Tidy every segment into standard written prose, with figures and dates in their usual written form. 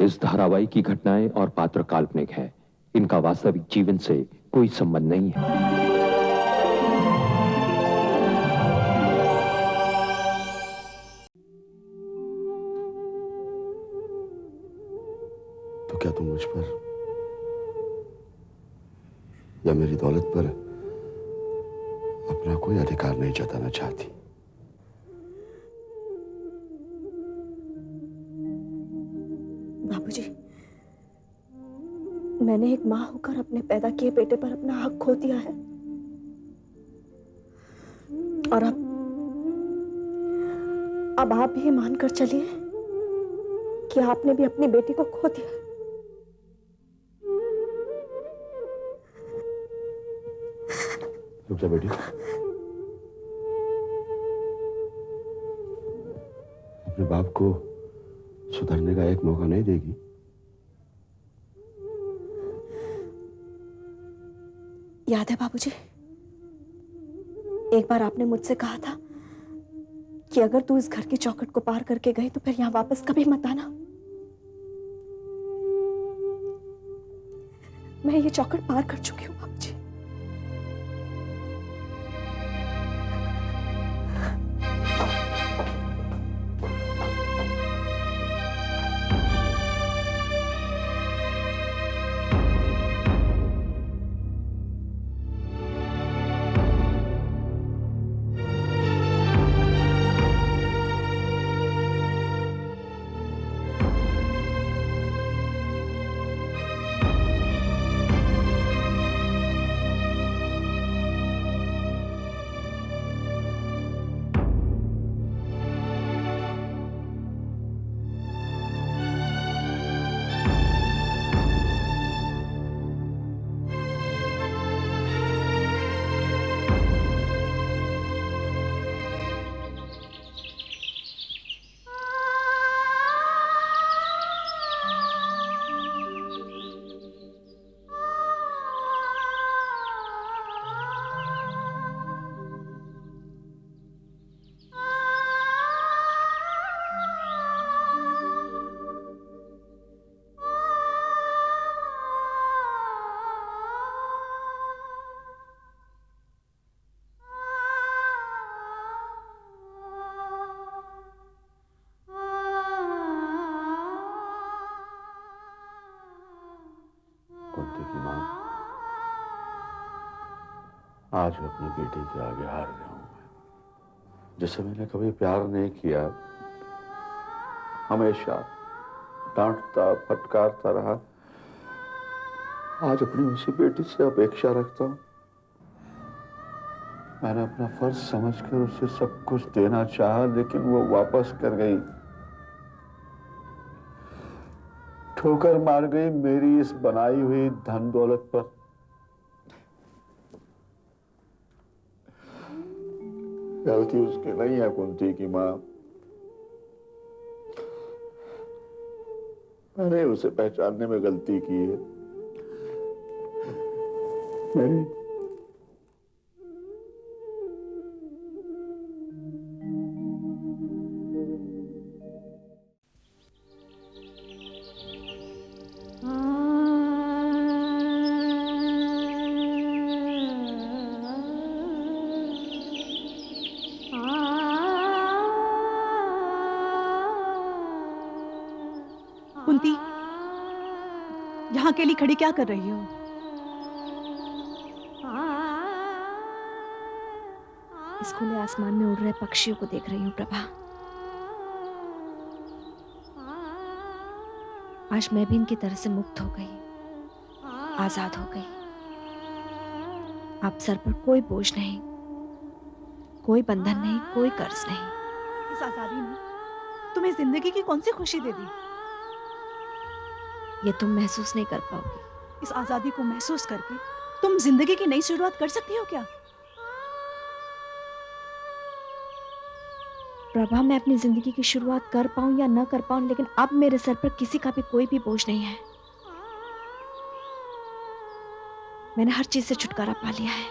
इस धारावाहिक की घटनाएं और पात्र काल्पनिक है। इनका वास्तविक जीवन से कोई संबंध नहीं है। तो क्या तुम मुझ पर या मेरी दौलत पर अपना कोई अधिकार नहीं जताना चाहती? बाबूजी, मैंने एक मां होकर अपने पैदा किए बेटे पर अपना हक खो दिया है, और अब आप भी मानकर चलिए कि आपने भी अपनी बेटी को खो दिया। रुक जा बेटी, अपने बाप को सुधरने का एक मौका नहीं देगी? याद है बाबूजी, एक बार आपने मुझसे कहा था कि अगर तू इस घर की चौखट को पार करके गई तो फिर यहां वापस कभी मत आना। मैं ये चौखट पार कर चुकी हूं बाबूजी। कुंती की मां, आज मैं अपने बेटे के आगे हार गया हूं। जिसे मैंने कभी प्यार नहीं किया, हमेशा डांटता फटकारता रहा, आज अपनी उसी बेटी से अपेक्षा रखता हूं। मैंने अपना फर्ज समझकर उसे सब कुछ देना चाहा, लेकिन वो वापस कर गई, ठोकर मार गई मेरी इस बनाई हुई धन दौलत पर। गलती उसकी नहीं है कुंती की मां, मैंने उसे पहचानने में गलती की है। मेरी कुंती, यहाँ अकेली खड़ी क्या कर रही हो? इस खुले आसमान में उड़ रहे पक्षियों को देख रही हूँ प्रभा। आज मैं भी इनकी तरह से मुक्त हो गई, आजाद हो गई। अब सर पर कोई बोझ नहीं, कोई बंधन नहीं, कोई कर्ज नहीं। इस आजादी ने तुम्हें जिंदगी की कौन सी खुशी दे दी? ये तुम महसूस नहीं कर पाओगी। इस आजादी को महसूस करके तुम जिंदगी की नई शुरुआत कर सकती हो क्या? प्रभा, मैं अपनी जिंदगी की शुरुआत कर पाऊं या ना कर पाऊं, लेकिन अब मेरे सर पर किसी का भी कोई भी बोझ नहीं है। मैंने हर चीज से छुटकारा पा लिया है,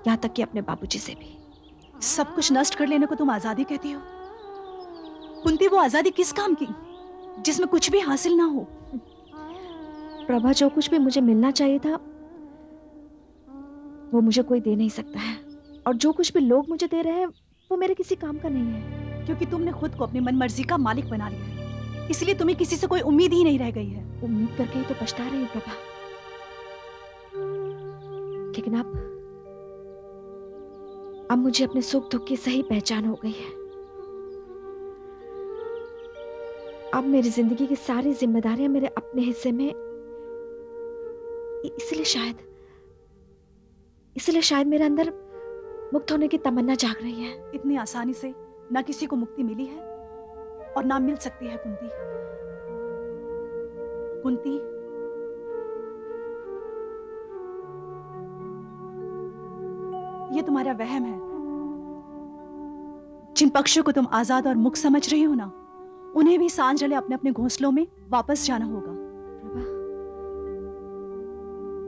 यहां तक कि अपने बाबूजी से भी। सब कुछ नष्ट कर लेने को तुम आजादी कहती हो? कुंती, वो आजादी किस काम की? जिसमें कुछ भी हासिल ना हो। प्रभा, जो कुछ भी मुझे मिलना चाहिए था वो मुझे कोई दे नहीं सकता है, और जो कुछ भी लोग मुझे दे रहे हैं वो मेरे किसी काम का नहीं है। क्योंकि तुमने खुद को अपनी मनमर्जी का मालिक बना लिया है, इसलिए तुम्हें किसी से कोई उम्मीद ही नहीं रह गई है। उम्मीद करके ही तो पछता रही हूँ प्रभा। लेकिन अब मुझे अपने सुख दुख की सही पहचान हो गई है। अब मेरी जिंदगी की सारी जिम्मेदारियां मेरे अपने हिस्से में, इसलिए शायद मेरे अंदर मुक्त होने की तमन्ना जाग रही है। इतनी आसानी से ना किसी को मुक्ति मिली है और ना मिल सकती है कुंती। कुंती, ये तुम्हारा वहम है। जिन पक्षियों को तुम आजाद और मुक्त समझ रही हो ना, उन्हें भी सांझ ढले अपने अपने घोंसलों में वापस जाना होगा।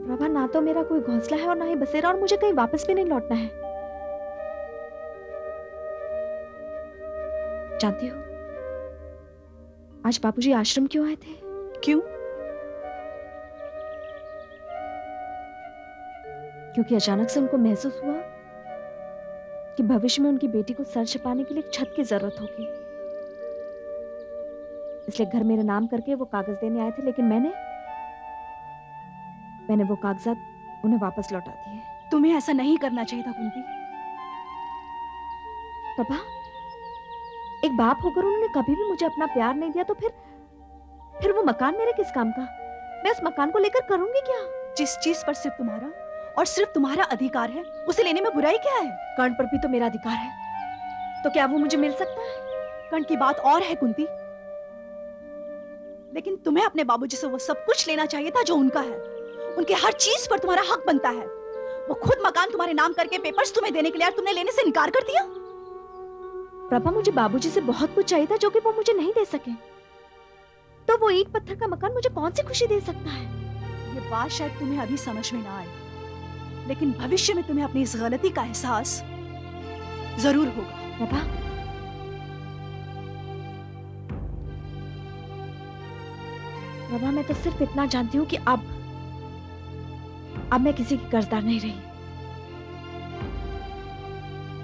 प्रभा, ना तो मेरा कोई घोंसला है और ना ही बसेरा, और मुझे कहीं वापस भी नहीं लौटना है। जानती हो आज बाबूजी आश्रम क्यों आए थे? क्यों? क्योंकि अचानक से उनको महसूस हुआ कि भविष्य में उनकी बेटी को सर छुपाने के लिए एक छत की जरूरत होगी। इसलिए घर मेरे नाम करके वो कागज देने आए थे, लेकिन मैंने वो कागजात उन्हें वापस लौटा दिए। तुम्हें ऐसा नहीं करना चाहिए था कुंती। प्रभा, एक बाप होकर उन्होंने कभी भी मुझे अपना प्यार नहीं दिया, तो फिर वो मकान मेरे किस काम का? मैं उस मकान को लेकर करूंगी क्या? जिस चीज पर सिर्फ तुम्हारा और सिर्फ तुम्हारा अधिकार है, उसे लेने में बुराई क्या है? कर्ण पर भी तो मेरा अधिकार है, तो क्या वो मुझे मिल सकता है? कर्ण की बात और है कुंती, लेकिन तुम्हें अपने बाबूजी से वो सब कुछ लेना चाहिए था जो उनका है। उनके हर चीज पर तुम्हारा हक बनता है। वो खुद मकान तुम्हारे नाम करके पेपर्स तुम्हें देने के लिए, तुमने लेने से इनकार कर दिया। प्रभा, मुझे बाबूजी से बहुत कुछ चाहिए था जो कि वो मुझे नहीं दे सके, तो वो ईंट पत्थर का मकान मुझे कौन सी खुशी दे सकता है? ये बात शायद तुम्हें अभी समझ में ना आए, लेकिन भविष्य में तुम्हें अपनी इस गलती का एहसास जरूर होगा। प्रभा, मैं तो सिर्फ इतना जानती हूँ कि अब मैं किसी की कर्जदार नहीं रही।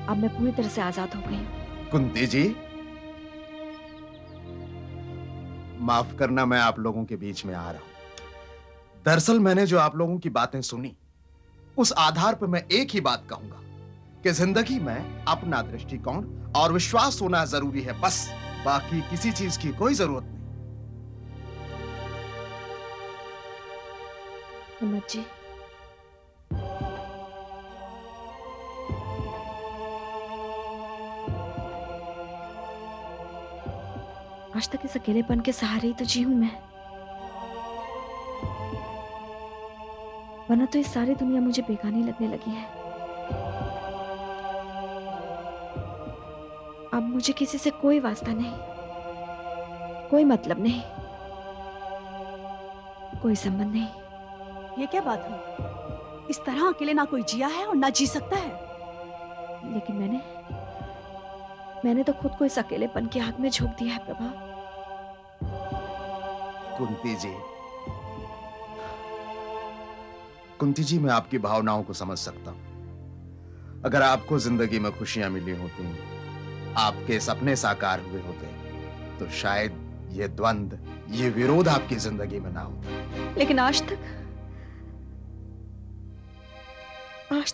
अब मैं पूरी तरह से आजाद हो गई। कुंती जी, माफ करना, मैं आप लोगों के बीच में आ रहा हूं। दरअसल मैंने जो आप लोगों की बातें सुनी, उस आधार पर मैं एक ही बात कहूंगा कि जिंदगी में अपना दृष्टिकोण और विश्वास होना जरूरी है, बस। बाकी किसी चीज की कोई जरूरत नहीं। हिम्मत जी, आज तक इस अकेलेपन के सहारे ही तो जी हूं मैं, वरना तो इस सारी दुनिया मुझे बेगानी लगने लगी है। अब मुझे किसी से कोई वास्ता नहीं, कोई मतलब नहीं, कोई संबंध नहीं। ये क्या बात हुई? इस तरह अकेले ना कोई जिया है और ना जी सकता है। लेकिन मैंने तो खुद को इस अकेलेपन की आग में झोंक दिया है प्रभा। कुंती जी, मैं आपकी भावनाओं को समझ सकता हूं। अगर आपको जिंदगी में खुशियां मिली होती, आपके सपने साकार हुए होते, तो शायद ये द्वंद, ये विरोध आपकी जिंदगी में ना होता। लेकिन आज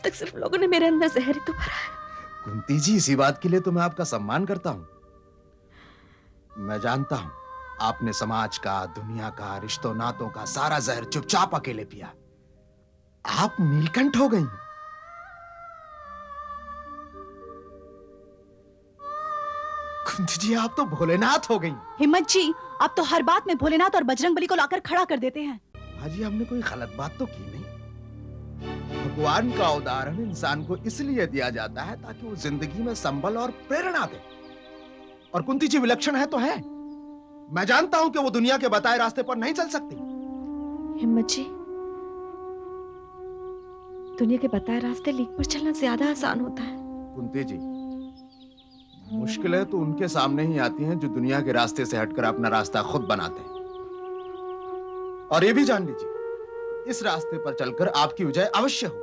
तक सिर्फ लोगों ने मेरे अंदर जहर ही तो भरा है। कुंती जी, इसी बात के लिए तो मैं आपका सम्मान करता हूं। मैं जानता हूं आपने समाज का, दुनिया का, रिश्तों नातों का सारा जहर चुपचाप अकेले पिया। आप नीलकंठ हो गई। कुंती जी, आप तो भोलेनाथ हो गई। हिम्मत जी, आप तो हर बात में भोलेनाथ और बजरंगबली को लाकर खड़ा कर देते हैं। हाजी, हमने कोई गलत बात तो की नहीं। भगवान का उदाहरण इंसान को इसलिए दिया जाता है ताकि वो जिंदगी में संबल और प्रेरणा दे। और कुंती जी विलक्षण है तो है। मैं जानता हूं कि वो दुनिया के बताए रास्ते पर नहीं चल सकती। हिम्मत जी, दुनिया के बताए रास्ते लीक पर चलना ज्यादा आसान होता है। कुंती जी, मुश्किलें तो उनके सामने ही आती हैं जो दुनिया के रास्ते से हटकर अपना रास्ता खुद बनाते हैं। और ये भी जान लीजिए, इस रास्ते पर चलकर आपकी विजय अवश्य हो।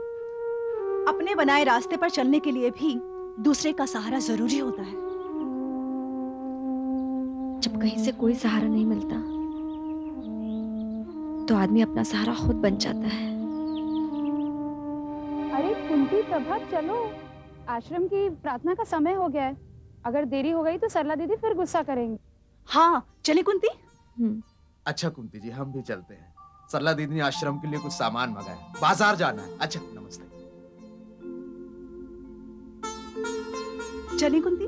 अपने बनाए रास्ते पर चलने के लिए भी दूसरे का सहारा जरूरी होता है। जब कहीं से कोई सहारा नहीं मिलता तो आदमी अपना सहारा खुद बन जाता है। अरे कुंती, प्रभा, चलो, आश्रम की प्रार्थना का समय हो गया है। अगर देरी हो गई तो सरला दीदी फिर गुस्सा करेंगी। हाँ, चले कुंती। अच्छा कुंती जी, हम भी चलते हैं। सरला दीदी ने आश्रम के लिए कुछ सामान मंगाया, बाजार जाना है। अच्छा, नमस्ते। चली कुंती।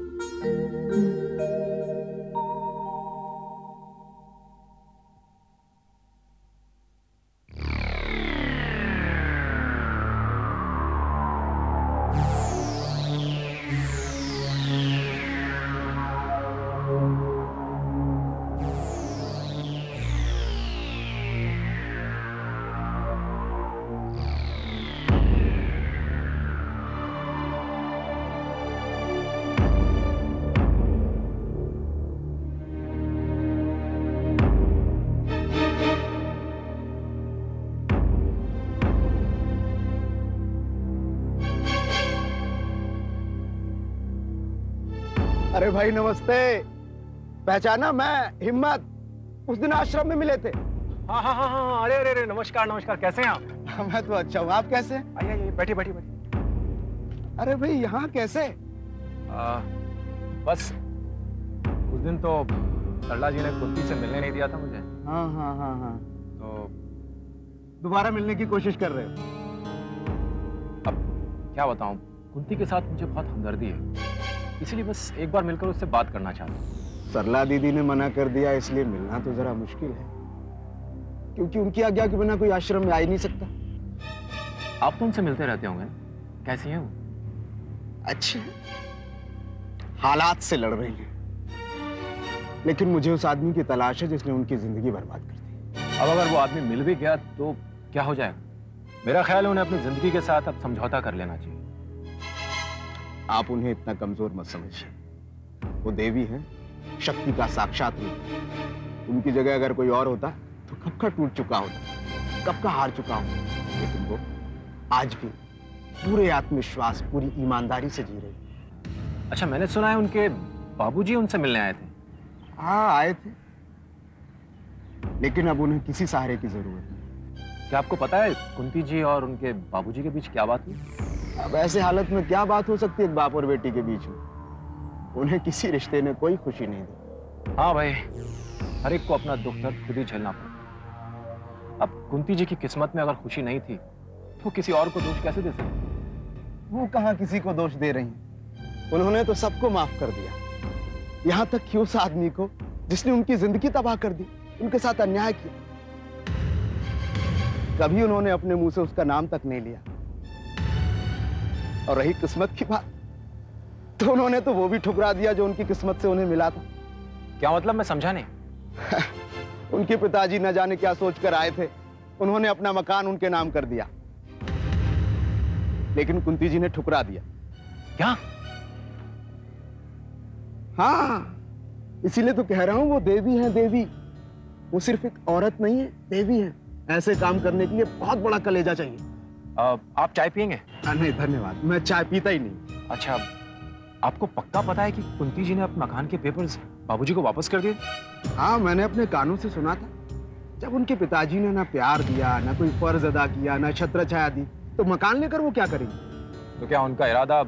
अरे भाई नमस्ते। पहचाना? मैं हिम्मत, उस दिन आश्रम में मिले थे। हाँ हाँ हाँ हाँ, अरे अरे अरे, नमस्कार नमस्कार, कैसे हैं आप? मैं तो अच्छा हूँ, आप कैसे हैं? आइए आइए, बैठिए बैठिए बैठिए। अरे भाई यहाँ कैसे? बस उस दिन तो सरला जी ने कुंती से मिलने नहीं दिया था मुझे। हाँ हाँ हाँ हाँ, तो दोबारा मिलने की कोशिश कर रहे हो? अब क्या बताऊं, कुंती के साथ मुझे बहुत हमदर्दी है, इसलिए बस एक बार मिलकर उससे बात करना चाहता हूँ। सरला दीदी ने मना कर दिया, इसलिए मिलना तो जरा मुश्किल है, क्योंकि उनकी आज्ञा के बिना कोई आश्रम में आ ही नहीं सकता। आप तो उनसे मिलते रहते होंगे, कैसी हैं वो? अच्छे, हालात से लड़ रही हैं, लेकिन मुझे उस आदमी की तलाश है जिसने उनकी जिंदगी बर्बाद कर दी। अब अगर वो आदमी मिल भी गया तो क्या हो जाएगा? मेरा ख्याल है उन्हें अपनी जिंदगी के साथ अब समझौता कर लेना चाहिए। आप उन्हें इतना कमजोर मत समझिए। वो देवी हैं, शक्ति का साक्षात रूप। उनकी जगह अगर कोई और होता तो कब का टूट चुका होता, कब का हार चुका होता, लेकिन वो आज भी पूरे आत्मविश्वास, पूरी ईमानदारी से जी रही। अच्छा, मैंने सुना है उनके बाबूजी उनसे मिलने आए थे। हाँ आए थे, लेकिन अब उन्हें किसी सहारे की जरूरत नहीं। क्या आपको पता है कुंती जी और उनके बाबूजी के बीच क्या बात हुई? अब ऐसे हालत में क्या बात हो सकती है एक बाप और बेटी के बीच में? उन्हें किसी रिश्ते ने कोई खुशी नहीं दी। हाँ भाई, हर एक को अपना दुख दर्द खुद ही झेलना पड़ता। अब कुंती जी की किस्मत में अगर खुशी नहीं थी तो किसी और को दोष कैसे दे सकते? वो कहाँ किसी को दोष दे रही हैं? उन्होंने तो सबको माफ कर दिया, यहाँ तक कि उस आदमी को जिसने उनकी जिंदगी तबाह कर दी, उनके साथ अन्याय किया। कभी उन्होंने अपने मुंह से उसका नाम तक नहीं लिया। और रही किस्मत की बात, तो उन्होंने तो वो भी ठुकरा दिया जो उनकी किस्मत से उन्हें मिला था। क्या मतलब, मैं समझा नहीं। उनके पिताजी न जाने क्या सोचकर आए थे, उन्होंने अपना मकान उनके नाम कर दिया, लेकिन कुंती जी ने ठुकरा दिया। क्या? हाँ, इसीलिए तो कह रहा हूं, वो देवी हैं, देवी। वो सिर्फ एक औरत नहीं है, देवी है। ऐसे काम करने के लिए बहुत बड़ा कलेजा चाहिए। आप चाय पियेंगे? नहीं धन्यवाद, मैं चाय पीता ही नहीं। अच्छा, आपको पक्का पता है कि कुंती जी ने अपने मकान के पेपर्स बाबूजी को वापस कर दिए? हाँ, मैंने अपने कानों से सुना था। जब उनके पिताजी ने ना प्यार दिया, ना कोई फर्ज अदा किया, ना छत्र छाया दी, तो मकान लेकर वो क्या करेंगे? तो क्या उनका इरादा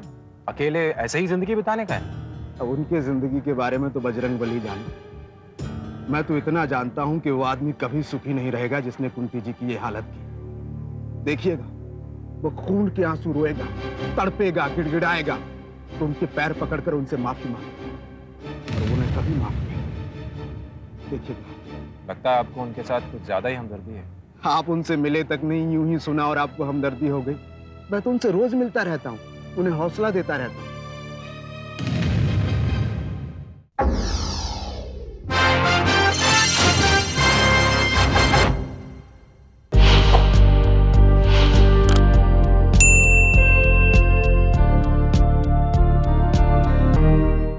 अकेले ऐसे ही जिंदगी बिताने का है? अब उनके जिंदगी के बारे में तो बजरंगबली जाने। मैं तो इतना जानता हूं कि वो आदमी कभी सुखी नहीं रहेगा जिसने कुंती जी की ये हालत की। देखिएगा, वो खून के आंसू रोएगा, तड़पेगा, गिड़गिड़ाएगा, तो उनके पैर पकड़कर उनसे माफी मांगे, और उन्हें कभी माफ नहीं। देखिएगा। लगता है आपको उनके साथ कुछ ज्यादा ही हमदर्दी है। आप उनसे मिले तक नहीं, यूं ही सुना और आपको हमदर्दी हो गई। मैं तो उनसे रोज मिलता रहता हूँ, उन्हें हौसला देता रहता हूँ।